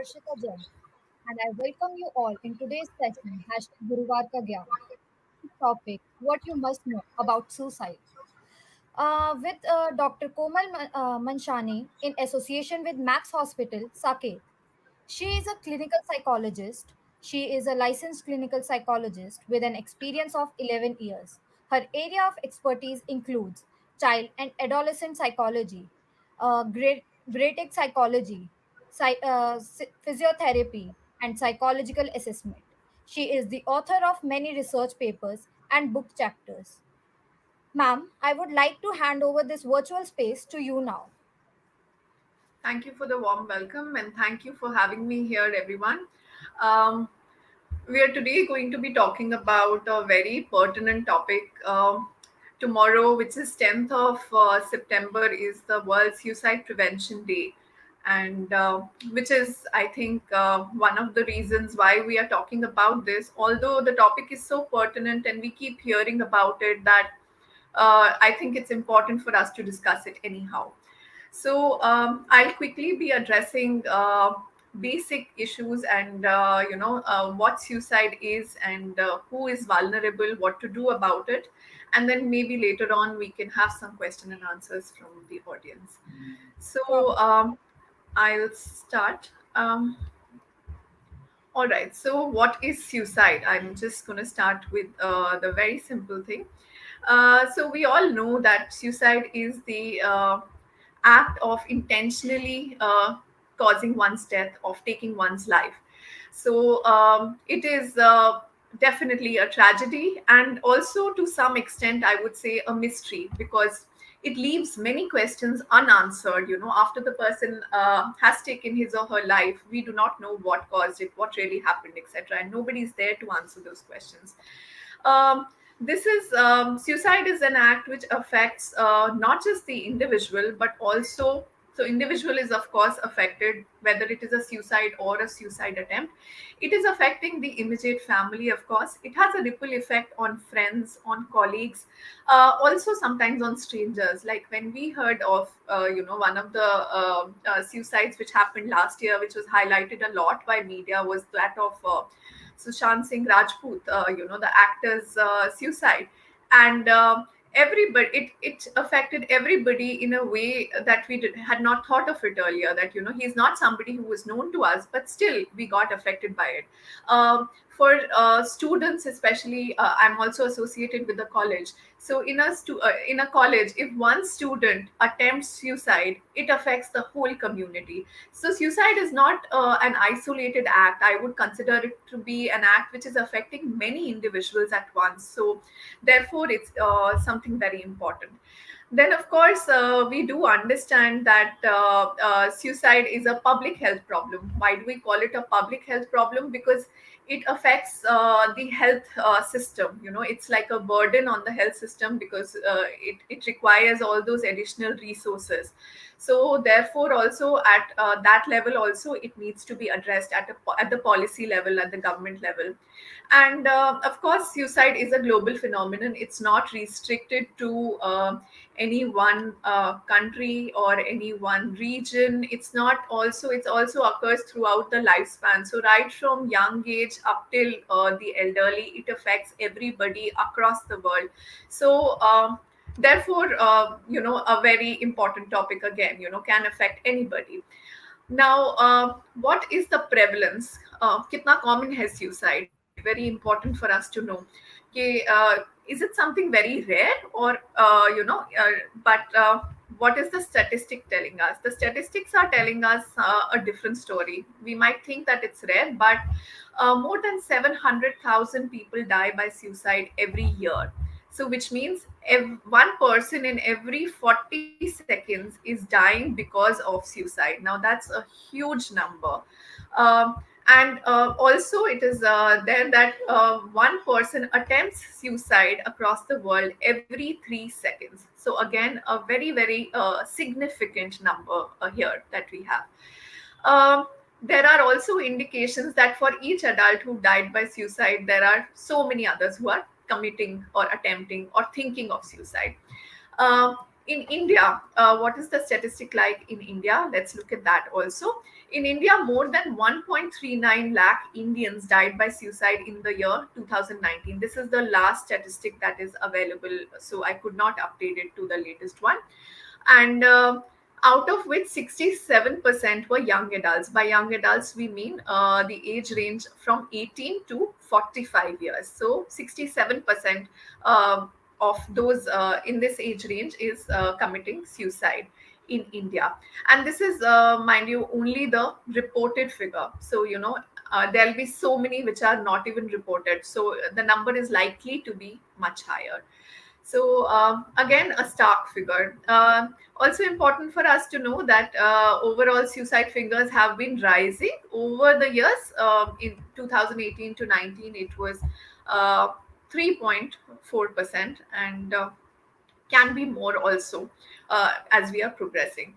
GuruvarkaGyaan, and I welcome you all in today's session, #GuruvarkaGyaan. Topic: What you must know about suicide. With Dr. Komal Manshani in association with Max Hospital, Saket. She is a clinical psychologist. She is a licensed clinical psychologist with an experience of 11 years. Her area of expertise includes child and adolescent psychology, geriatric psychology, physiotherapy, and psychological assessment. She is the author of many research papers and book chapters. Ma'am, I would like to hand over this virtual space to you now. Thank you for the warm welcome and thank you for having me here, everyone. Um, we are today going to be talking about a very pertinent topic. Tomorrow, which is 10th of September, is the World Suicide Prevention Day, and which is, I think, one of the reasons why we are talking about this. Although the topic is so pertinent and we keep hearing about it, that I think it's important for us to discuss it anyhow. So I'll quickly be addressing basic issues and what suicide is and who is vulnerable, what to do about it, and then maybe later on we can have some question and answers from the audience. Sure. So I'll start. All right. So what is suicide? I'm just going to start with the very simple thing. So we all know that suicide is the act of intentionally causing one's death, of taking one's life. So it is definitely a tragedy, and also to some extent, I would say a mystery, because it leaves many questions unanswered. After the person has taken his or her life, we do not know what caused it, what really happened, etc., and nobody is there to answer those questions. This is Suicide is an act which affects not just the individual, but also, so individual is of course affected, whether it is a suicide or a suicide attempt. It is affecting the immediate family, of course. It has a ripple effect on friends, on colleagues, also sometimes on strangers. Like when we heard of one of the suicides which happened last year, which was highlighted a lot by media, was that of Sushant Singh Rajput, the actor's suicide. And everybody, it affected everybody in a way that had not thought of it earlier. That, he's not somebody who was known to us, but still we got affected by it. For students, especially, I'm also associated with the college. So in a college, if one student attempts suicide, it affects the whole community. So suicide is not an isolated act. I would consider it to be an act which is affecting many individuals at once. So therefore, it's something very important. Then, of course, we do understand that suicide is a public health problem. Why do we call it a public health problem? Because it affects the health system. It's like a burden on the health system, because it requires all those additional resources. So therefore, also at that level, also it needs to be addressed at the policy level, at the government level. And of course, suicide is a global phenomenon. It's not restricted to any one country or any one region. It's also occurs throughout the lifespan. So right from young age up till the elderly, it affects everybody across the world. So therefore, a very important topic, again, can affect anybody. Now, what is the prevalence? Kitna common है suicide? Very important for us to know. कि, is it something very rare, or but what is the statistic telling us? The statistics are telling us a different story. We might think that it's rare, but more than 700,000 people die by suicide every year. So, which means one person in every 40 seconds is dying because of suicide. Now, that's a huge number. And also, it is there that one person attempts suicide across the world every 3 seconds. So, again, a very, very significant number here that we have. There are also indications that for each adult who died by suicide, there are so many others who are committing or attempting or thinking of suicide. In India, what is the statistic like in India? Let's look at that also. In India, more than 1.39 lakh Indians died by suicide in the year 2019. This is the last statistic that is available, so I could not update it to the latest one. And out of which 67% were young adults. By young adults, we mean the age range from 18 to 45 years. So 67% of those in this age range is committing suicide in India. And this is, mind you, only the reported figure. So, there'll be so many which are not even reported. So the number is likely to be much higher. So again, a stark figure. Also important for us to know that overall suicide figures have been rising over the years. In 2018 to 19, it was 3.4%, and can be more also as we are progressing.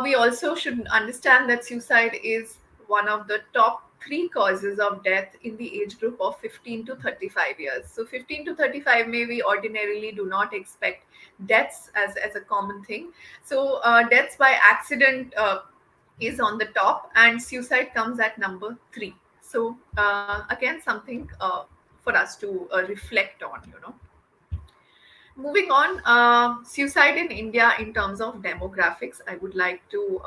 We also should understand that suicide is one of the top three causes of death in the age group of 15 to 35 years. So 15 to 35, may we ordinarily do not expect deaths as a common thing. So deaths by accident is on the top, and suicide comes at number three. So again, something for us to reflect on. Moving on, suicide in India in terms of demographics, I would like to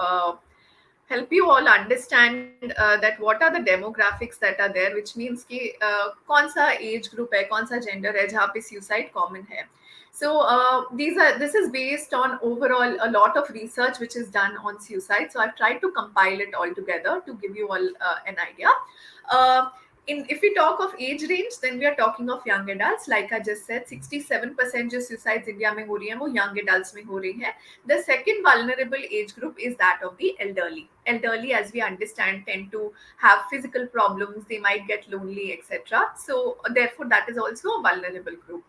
help you all understand that what are the demographics that are there, which means कि कौन सा age group है, कौन सा gender है जहाँ पे suicide common है. So this is based on overall a lot of research which is done on suicide. So I've tried to compile it all together to give you all an idea. Uh, if we talk of age range, then we are talking of young adults. Like I just said, 67% जो suicides India में हो रही हैं वो young adults में हो रही हैं. The second vulnerable age group is that of the elderly. Elderly, as we understand, tend to have physical problems. They might get lonely, etc. So therefore, that is also a vulnerable group.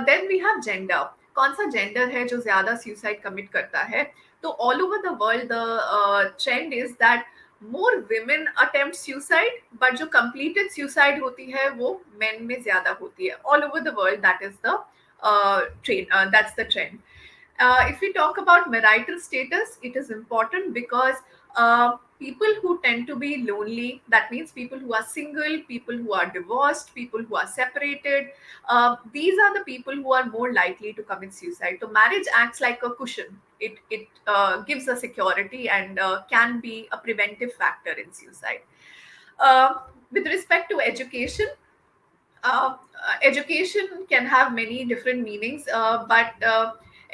Then we have gender. कौन सा gender है जो ज्यादा suicide commit करता है? तो all over the world the trend is that more women attempt suicide, but जो completed suicide होती है वो मेन में ज्यादा होती है. All over the world that is the trend. That's the trend. If we talk about marital status, it is important because people who tend to be lonely, that means people who are single, people who are divorced, people who are separated, these are the people who are more likely to commit suicide. So marriage acts like a cushion. It gives a security and can be a preventive factor in suicide. With respect to education, education can have many different meanings, but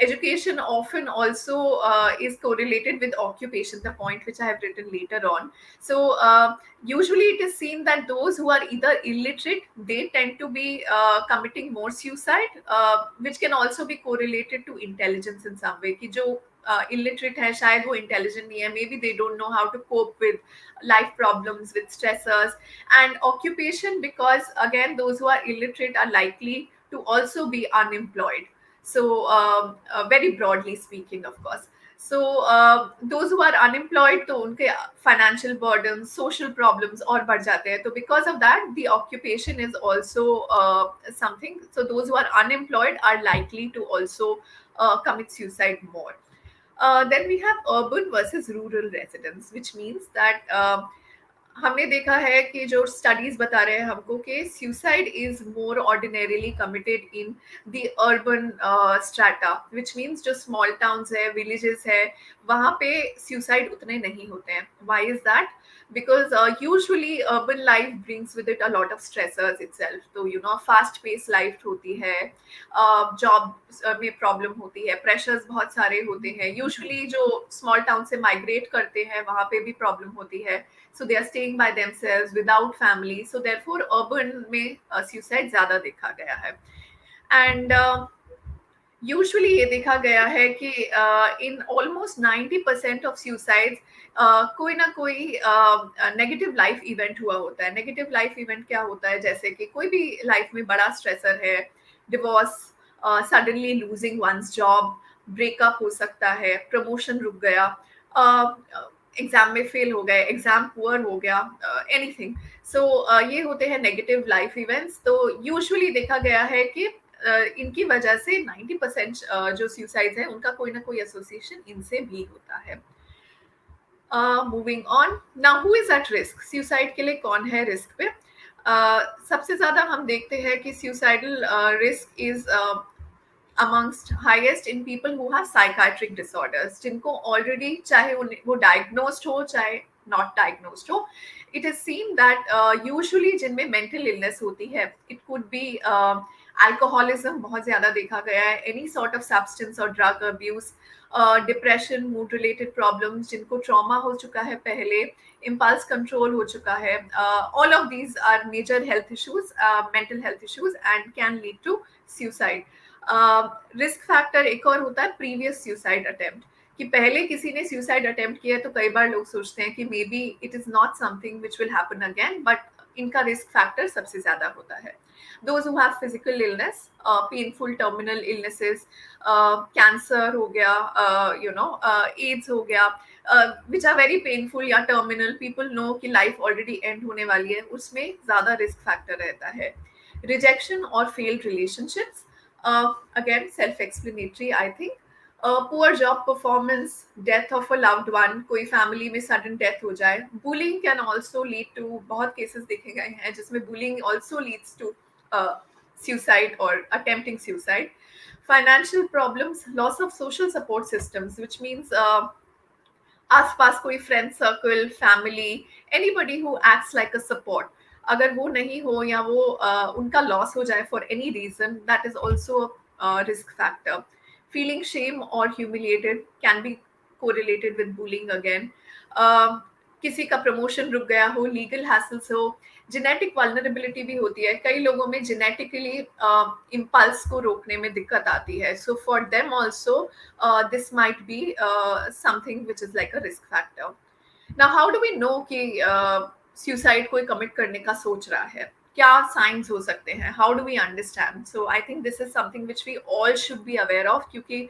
education often also is correlated with occupation, the point which I have written later on. So usually it is seen that those who are either illiterate, they tend to be committing more suicide, which can also be correlated to intelligence in some way. कि जो illiterate है शायद वो intelligent नहीं है, maybe they don't know how to cope with life problems, with stressors. And occupation, because again those who are illiterate are likely to also be unemployed. So very broadly speaking, of course. So those who are unemployed, तो उनके financial burdens, social problems और बढ़ जाते हैं. तो because of that, the occupation is also something. So those who are unemployed are likely to also commit suicide more. Then we have urban versus rural residents, which means that हमने देखा है कि जो स्टडीज बता रहे हैं हमको कि suicide is more ordinarily committed in the urban strata, which means जो स्मॉल टाउन्स है, विलेजेस है, वहाँ पे सुसाइड उतने नहीं होते हैं. Why is that? because usually urban life brings with it a lot of stressors itself. तो fast paced life होती है, जॉब में प्रॉब्लम होती है, प्रेशर्स बहुत सारे होते हैं. यूजुअली जो स्मॉल टाउन से माइग्रेट करते हैं वहाँ पे भी प्रॉब्लम होती है. So they are staying by themselves without family. So therefore urban में suicide ज़्यादा देखा गया है. And यूजुअली ये देखा गया है कि इन ऑलमोस्ट 90% ऑफ सुसाइड्स कोई ना कोई नेगेटिव लाइफ इवेंट हुआ होता है. नेगेटिव लाइफ इवेंट क्या होता है? जैसे कि कोई भी लाइफ में बड़ा स्ट्रेसर है, divorce, suddenly losing one's job, breakup हो सकता है, प्रमोशन रुक गया, एग्जाम में फेल हो गए, एग्जाम पुअर हो गया, एनीथिंग. सो ये होते हैं नेगेटिव लाइफ इवेंट्स. तो यूजुअली देखा गया है कि इनकी वजह से 90% जो सुसाइड्स है उनका कोई ना कोई एसोसिएशन इनसे भी होता है. Moving on now, who is at risk? Suicide के लिए कौन है रिस्क पे? सबसे ज्यादा हम देखते हैं कि suicidal risk is amongst highest in people who have psychiatric disorders, जिनको already चाहे वो diagnosed हो चाहे not diagnosed हो. It is seen that usually जिनमें mental illness होती है, it could be alcoholism, बहुत ज्यादा देखा गया है, any sort of substance or drug abuse, depression, mood related problems, जिनको trauma हो चुका है पहले, impulse control हो चुका है, all of these are major health issues, mental health issues, and can lead to suicide. Risk factor एक और होता है प्रीवियस सुसाइड अटेम्प्ट, कि पहले किसी ने सुसाइड अटेम्प्ट किया तो कई बार लोग सोचते हैं कि may be it is not something which will happen again, but इनका रिस्क फैक्टर सबसे ज्यादा होता है. Those who have physical illness, painful terminal illnesses, cancer हो गया, एड्स हो गया, विच आर वेरी पेनफुल या टर्मिनल, पीपल नो कि लाइफ ऑलरेडी एंड होने वाली है, उसमें ज्यादा रिस्क फैक्टर रहता है. रिजेक्शन और failed relationships, again self-explanatory I think. Poor job performance, death of a loved one, कोई family में sudden death हो जाए. Bullying can also lead to, बहुत cases देखे गए हैं जिसमें bullying also leads to uh, suicide or attempting suicide. Financial problems, loss of social support systems, which means आसपास कोई friend circle, family, anybody who acts like a support, अगर वो नहीं हो या वो उनका लॉस हो जाए for any reason, that is also risk factor. Feeling shame और humiliated can be correlated with bullying again. किसी का प्रमोशन रुक गया हो, लीगल हैसल्स हो, जेनेटिक वल्नरेबिलिटी भी होती है, कई लोगों में जेनेटिकली इम्पल्स को रोकने में दिक्कत आती है, so for them also this might be something which is like a risk factor. Now, how do we know कि suicide कोई commit करने का सोच रहा है? क्या signs हो सकते हैं? How do we understand? So I think this is something which we all should be aware of, क्योंकि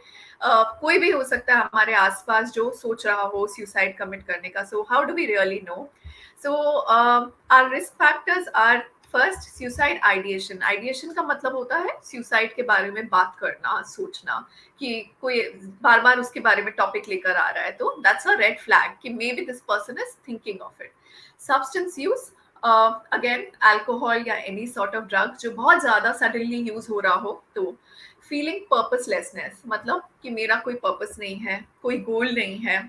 कोई भी हो सकता है हमारे आसपास जो सोच रहा हो suicide commit करने का. So how do we really know? So our risk factors are, first suicide ideation. Ideation का मतलब होता है सुसाइड के बारे में बात करना, सोचना, कि कोई बार बार उसके बारे में टॉपिक लेकर आ रहा है, तो दैट्स अ रेड फ्लैग कि may be this person is thinking of it. Substance use, again alcohol या एनी सॉर्ट ऑफ ड्रग जो बहुत ज्यादा सडनली यूज हो रहा हो. तो फीलिंग पर्पसलेसनेस, मतलब कि मेरा कोई पर्पस नहीं है, कोई गोल नहीं है.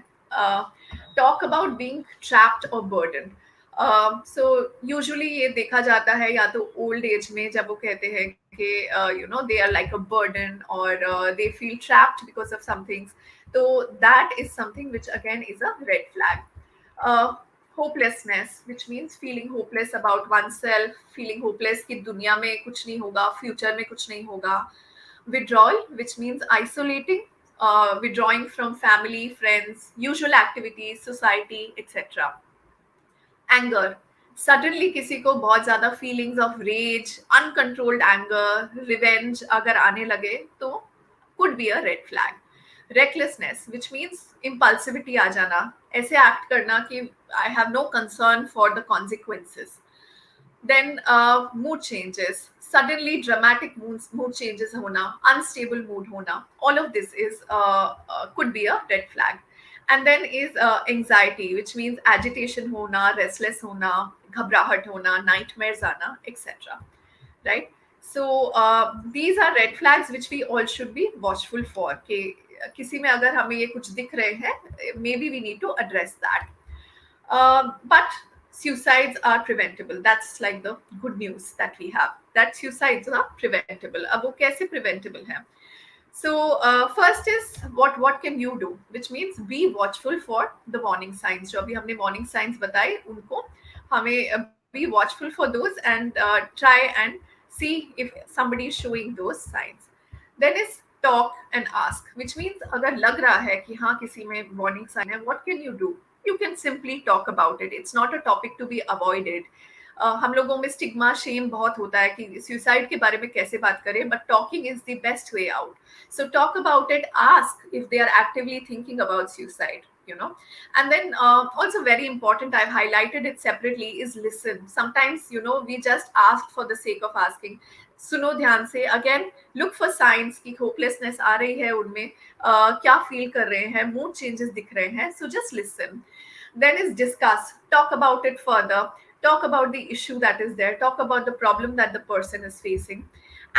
टॉक अबाउट बीइंग ट्रैप्ड और बर्डन. सो यूजुअली ये देखा जाता है या तो ओल्ड एज में, जब वो कहते हैं कि they are like a burden और they feel trapped because of some things, तो that is something which again is a red flag. Hopelessness, which means feeling hopeless about oneself, feeling hopeless कि दुनिया में कुछ नहीं होगा, future में कुछ नहीं होगा. Withdrawal, which means isolating, withdrawing from family, friends, usual activities, society, etc. Anger, suddenly किसी को बहुत ज्यादा feelings of rage, uncontrolled anger, revenge अगर आने लगे तो could be a red flag. Recklessness, which means impulsivity आ जाना, ऐसे एक्ट करना कि I have no concern for the consequences. Then mood changes, suddenly dramatic mood changes hona, unstable mood hona, all of this is could be a red flag. And then is anxiety, which means agitation hona, restless hona, घबराहट होना, nightmares आना, etc. Right? So these are red flags which we all should be watchful for. कि किसी में अगर हमें ये कुछ दिख रहे हैं, maybe we need to address that. But suicides are preventable. That's like the good news that we have. That suicides are preventable. अब वो कैसे preventable हैं? So first is what can you do? Which means be watchful for the warning signs. जो अभी हमने warning signs बताए, उनको हमें be watchful for those and try and see if somebody is showing those signs. Then is talk and ask, which means अगर लग रहा है कि हाँ किसी में warning sign है, what can you do? You can simply talk about it. It's not a topic to be avoided. हम लोगों में स्टिग्मा, शेम बहुत होता है कि सुसाइड के बारे में कैसे बात करें, but talking is the best way out. So talk about it, ask if they are actively thinking about suicide, and then also very important, I've highlighted it separately, is listen. Sometimes we just ask for the sake of asking. सुनो ध्यान से, again look for science की hopelessness आ रही है उनमें, क्या feel कर रहे हैं, मूड चेंजेस दिख रहे हैं, so just listen. Then is discuss, talk about it further, talk about the issue that is there, talk about the problem that the person is facing.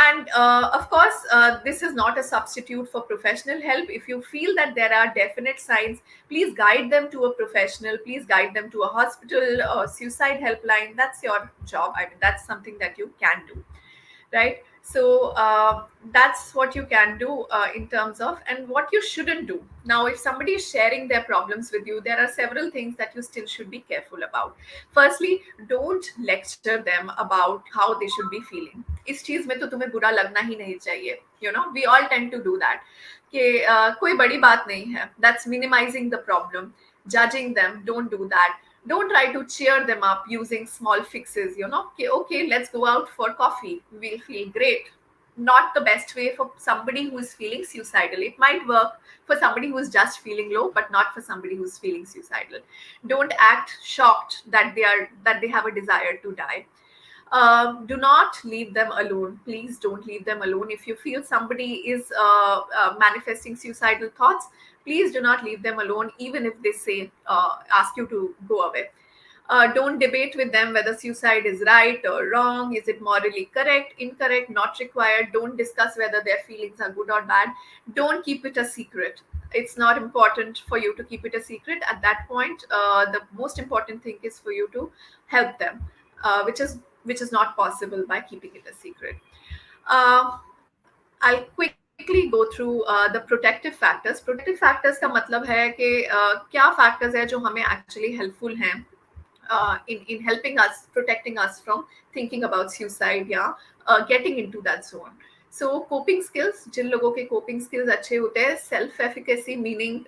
And of course, this is not a substitute for professional help. If you feel that there are definite signs, please guide them to a professional, please guide them to a hospital or suicide helpline. That's your job. I mean, that's something that you can do, right? So that's what you can do in terms of, and what you shouldn't do. Now if somebody is sharing their problems with you, there are several things that you still should be careful about. Firstly, don't lecture them about how they should be feeling. इस चीज में तो तुम्हें बुरा लगना ही नहीं चाहिए. You know, we all tend to do that, कि कोई बड़ी बात नहीं है. That's minimizing the problem. Judging them, don't do that. Don't try to cheer them up using small fixes, you know. Okay, okay, let's go out for coffee, we'll feel great. Not the best way for somebody who is feeling suicidal. It might work for somebody who is just feeling low, but not for somebody who's feeling suicidal. Don't act shocked that they have a desire to die. Do not leave them alone. Please don't leave them alone. If you feel somebody is manifesting suicidal thoughts, please do not leave them alone, even if they say, ask you to go away. Don't debate with them whether suicide is right or wrong. Is it morally correct, incorrect, not required? Don't discuss whether their feelings are good or bad. Don't keep it a secret. It's not important for you to keep it a secret. At that point, the most important thing is for you to help them, which is not possible by keeping it a secret. Uh, I'll quickly go through the protective factors. Protective factors का मतलब है कि क्या factors है जो हमें actually helpful हैं in helping us, protecting us from thinking about suicide, या getting into that zone. So coping skills, जिन लोगों के coping skills अच्छे होते हैं, self efficacy meaning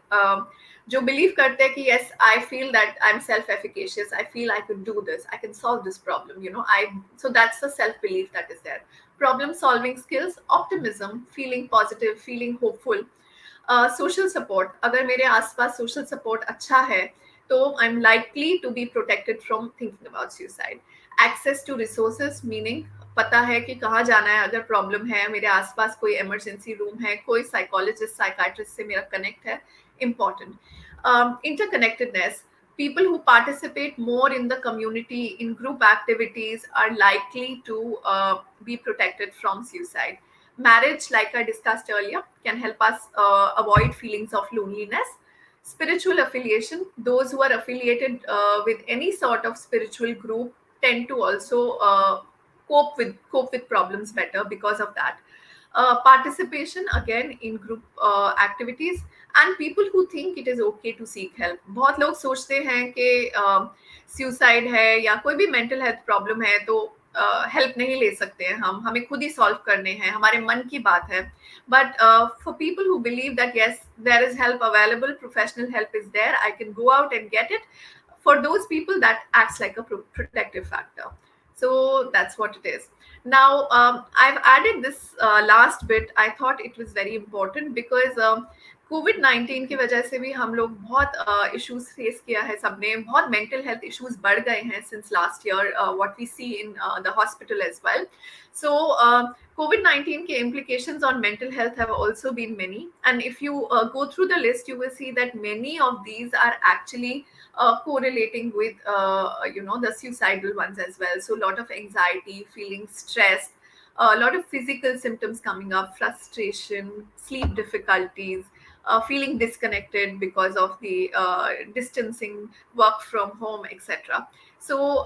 जो believe करते हैं कि yes, I feel that I'm self efficacious, I feel I could do this, I can solve this problem, you know. I So that's the self belief that is there. Problem solving skills, optimism, feeling positive, feeling hopeful. Social support, अगर मेरे आसपास social support अच्छा है तो I am likely to be protected from thinking about suicide. Access to resources meaning पता है कि कहाँ जाना है अगर प्रॉब्लम है, मेरे आसपास कोई इमरजेंसी रूम है, कोई साइकोलॉजिस्ट साइकाट्रिस्ट से मेरा कनेक्ट है, important. Interconnectedness, people who participate more in the community in group activities are likely to be protected from suicide. Marriage, like I discussed earlier, can help us avoid feelings of loneliness. Spiritual affiliation, those who are affiliated with any sort of spiritual group tend to also cope with problems better because of that. Participation again in group activities, and people who think it is okay to seek help. बहुत लोग सोचते हैं कि suicide है या कोई भी mental health problem है तो हेल्प नहीं ले सकते हैं, हम हमें खुद ही सॉल्व करने हैं, हमारे मन की बात है. But for people who believe that yes there is help available, professional help is there, I can go out and get it. For those people, that acts like a protective factor. So that's what it is. Now I've added this last bit. I thought it was very important because कोविड-19 की वजह से भी हम लोग बहुत issues face किया है, सबने बहुत मेंटल हेल्थ इश्यूज बढ़ गए हैं since last year, what we see in the hospital as well. So COVID-19 के implications on mental health have also been many, and if you go through the list, you will see that many of these are actually correlating with the suicidal ones as well. So a lot of anxiety, feeling stressed, a lot of physical symptoms coming up, frustration, sleep difficulties, feeling disconnected because of the distancing, work from home, etc. So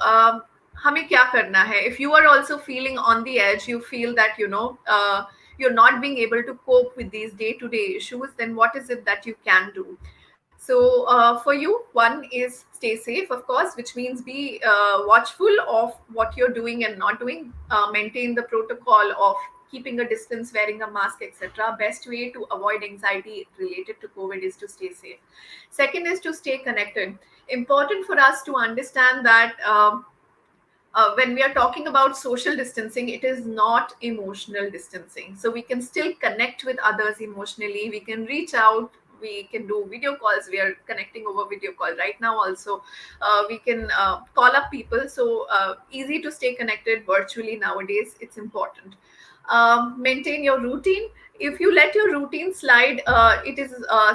हमें क्या करना है? If you are also feeling on the edge, you feel that you're not being able to cope with these day-to-day issues, then what is it that you can do? So for you, one is stay safe, of course, which means be watchful of what you're doing and not doing. Maintain the protocol of keeping a distance, wearing a mask, etc. Best way to avoid anxiety related to COVID is to stay safe. Second is to stay connected. Important for us to understand that when we are talking about social distancing, it is not emotional distancing. So we can still connect with others emotionally. We can reach out we can do video calls. We are connecting over video call right now also. We can call up people, so easy to stay connected virtually nowadays. It's important. Maintain your routine. If you let your routine slide, it is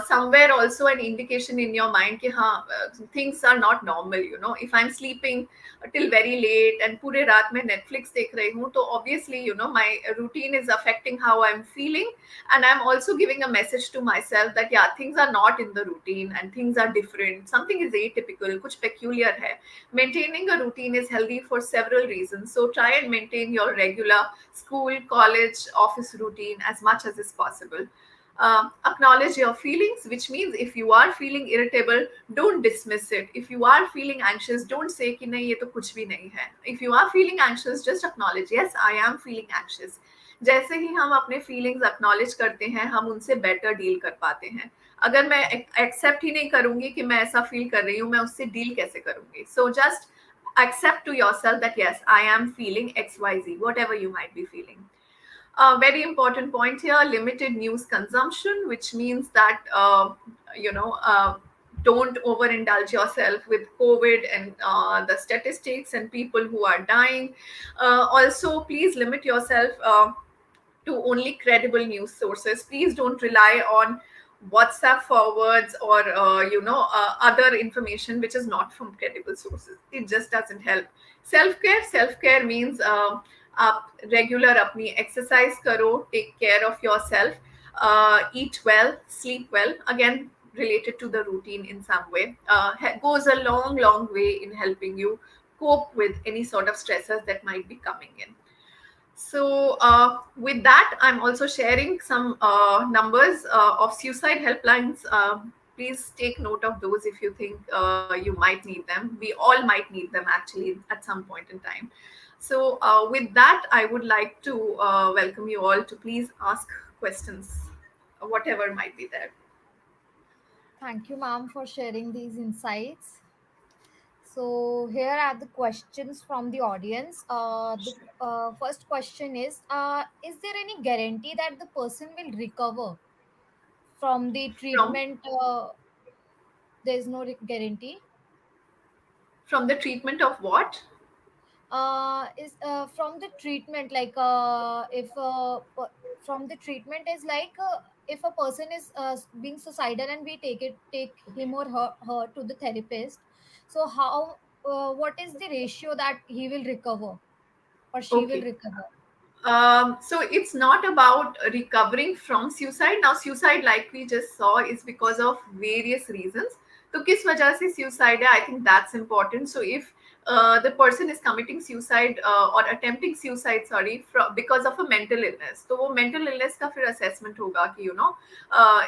somewhere also an indication in your mind कि हाँ, things are not normal. If I'm sleeping till very late and पूरे रात में Netflix देख रही हूँ, तो obviously my routine is affecting how I'm feeling, and I'm also giving a message to myself that yeah, things are not in the routine and things are different, something is atypical, कुछ peculiar है. Maintaining a routine is healthy for several reasons, so try and maintain your regular school, college, office routine as much as is possible. Acknowledge your feelings, which means if you are feeling irritable, don't dismiss it. If you are feeling anxious, don't say कि नहीं ये तो कुछ भी नहीं है. If you are feeling anxious, just acknowledge, yes, I am feeling anxious. जैसे ही हम अपने फीलिंग्स एक्नॉलेज करते हैं, हम उनसे बेटर डील कर पाते हैं. अगर मैं एक्सेप्ट ही नहीं करूंगी कि मैं ऐसा फील कर रही हूँ, मैं उससे डील कैसे करूंगी? So just accept to yourself that yes, I am feeling xyz, whatever you might be feeling. A very important point here: limited news consumption, which means that you know don't overindulge yourself with COVID and the statistics and people who are dying. Also, please limit yourself to only credible news sources. Please don't rely on WhatsApp forwards or other information which is not from credible sources. It just doesn't help. Self care means आप regular अपनी exercise करो, take care of yourself, eat well, sleep well. Again, related to the routine in some way, goes a long way in helping you cope with any sort of stressors that might be coming in. So, with that, I'm also sharing some numbers of suicide helplines. Please take note of those if you think you might need them. We all might need them actually at some point in time. So, with that, I would like to welcome you all to please ask questions, whatever might be there. Thank you, ma'am, for sharing these insights. So here are the questions from the audience. The first question is there any guarantee that the person will recover from the From treatment? There is no guarantee. from the treatment of what? Is from the treatment like if from the treatment is like if a person is being suicidal and we take him or her to the therapist, so how what is the ratio that he will recover or she will Okay. recover? So it's not about recovering from suicide. Now, suicide, like we just saw, is because of various reasons. तो किस वजह से suicide है? I think that's important. So if the person is committing suicide or attempting suicide, sorry, because of a mental illness, तो वो mental illness का फिर assessment होगा कि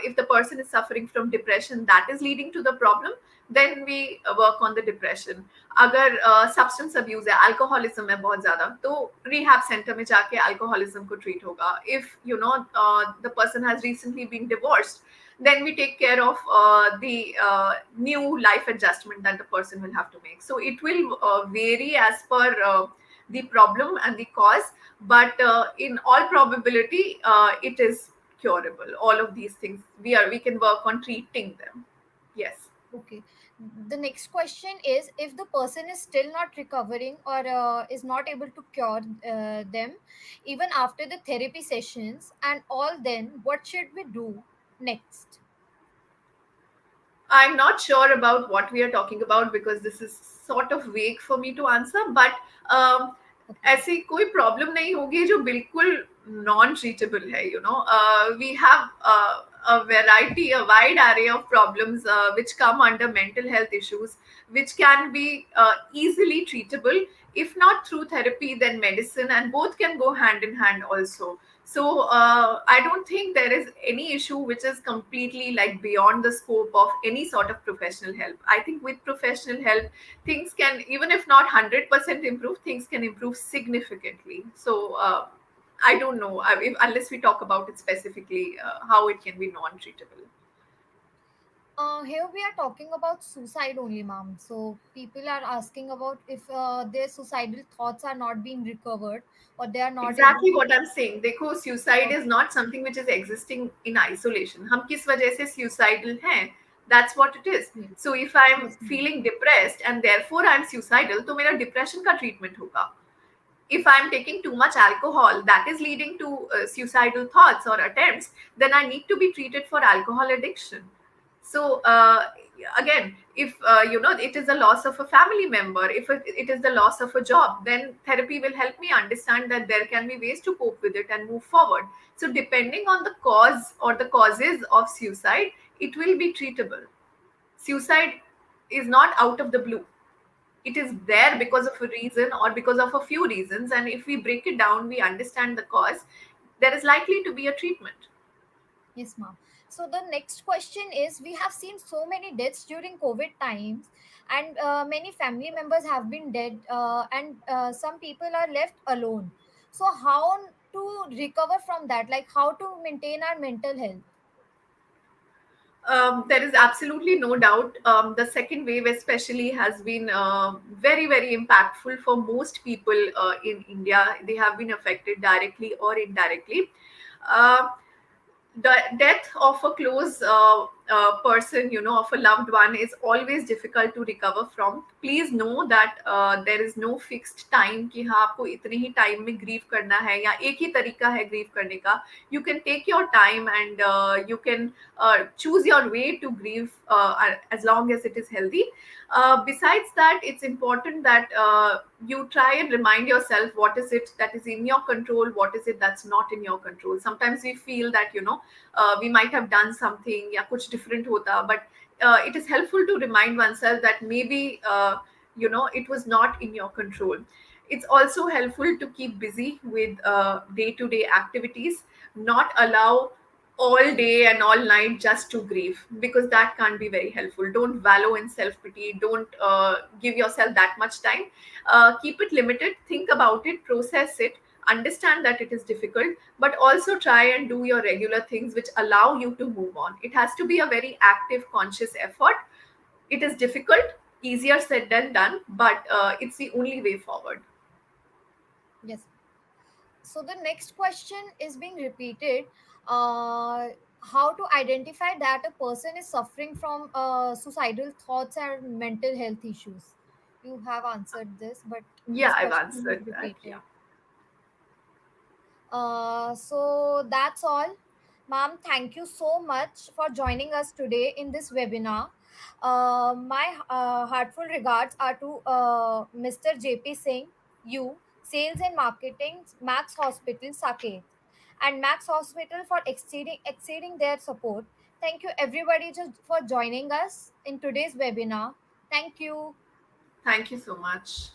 if the person is suffering from depression that is leading to the problem, then we work on the depression. अगर substance abuse है, alcoholism है बहुत ज्यादा, तो रिहैब सेंटर में जाके अल्कोहलिज्म को ट्रीट होगा. If the person has recently been divorced, then we take care of the new life adjustment that the person will have to make. So it will vary as per the problem and the cause, but in all probability it is curable. All of these things we can work on treating them. Yes. Okay. The next question is if the person is still not recovering or is not able to cure them even after the therapy sessions and all, then what should we do next? I'm not sure about what we are talking about because this is sort of vague for me to answer. But Okay. ऐसी कोई problem नहीं होगी जो बिल्कुल non treatable है. We have a variety, a wide array of problems which come under mental health issues, which can be easily treatable. If not through therapy, then medicine, and both can go hand in hand also. So I don't think there is any issue which is completely like beyond the scope of any sort of professional help. I think with professional help, things can, even if not 100% improve, things can improve significantly. So I don't know, unless we talk about it specifically, how it can be non-treatable. Here we are talking about suicide only, ma'am. So people are asking about if their suicidal thoughts are not being recovered or they are not able Exactly to. what I'm saying. देखो, suicide is Okay. not something which is existing in isolation. हम किस वजह से suicidal हैं? That's what it is. Yes, So if I'm yes, ma'am. feeling depressed and therefore I'm suicidal, तो मेरा depression का treatment होगा. If I'm taking too much alcohol that is leading to suicidal thoughts or attempts, then I need to be treated for alcohol addiction. So again, if it is the loss of a family member, if it is the loss of a job, then therapy will help me understand that there can be ways to cope with it and move forward. So depending on the cause or the causes of suicide, it will be treatable. Suicide is not out of the blue. It is there because of a reason or because of a few reasons, and if we break it down, we understand the cause, there is likely to be a treatment. Yes, ma'am. So the next question is: we have seen so many deaths during COVID times, and many family members have been dead, and some people are left alone. So how to recover from that? Like how to maintain our mental health? There is absolutely no doubt. The second wave, especially, has been very, very impactful for most people in India. They have been affected directly or indirectly. Uh, the death of a close person, of a loved one, is always difficult to recover from. Please know that there is no fixed time कि हाँ आपको इतने ही time में grieve करना है या एक ही तरीका है ग्रीव करने का. You can take your time and you can choose your way to grieve as long as it is healthy. Besides that, it's important that you try and remind yourself what is it that is in your control, what is it that's not in your control. Sometimes we feel that we might have done something या कुछ different होता, but it is helpful to remind oneself that maybe it was not in your control. It's also helpful to keep busy with day-to-day activities, not allow all day and all night just to grieve, because that can't be very helpful. Don't wallow in self-pity, don't give yourself that much time. Keep it limited, think about it, process it, understand that it is difficult, but also try and do your regular things which allow you to move on. It has to be a very active, conscious effort. It is difficult, easier said than done, but it's the only way forward. Yes. So the next question is being repeated. Uh, how to identify that a person is suffering from suicidal thoughts and mental health issues? You have answered this, but Yeah, this I've question is answered that. Yeah. repeated. So that's all. Ma'am, thank you so much for joining us today in this webinar. My heartful regards are to Mr. JP Singh, you, Sales and Marketing, Max Hospital, Saket, and Max Hospital for exceeding their support. Thank you, everybody, just for joining us in today's webinar. Thank you. Thank you so much.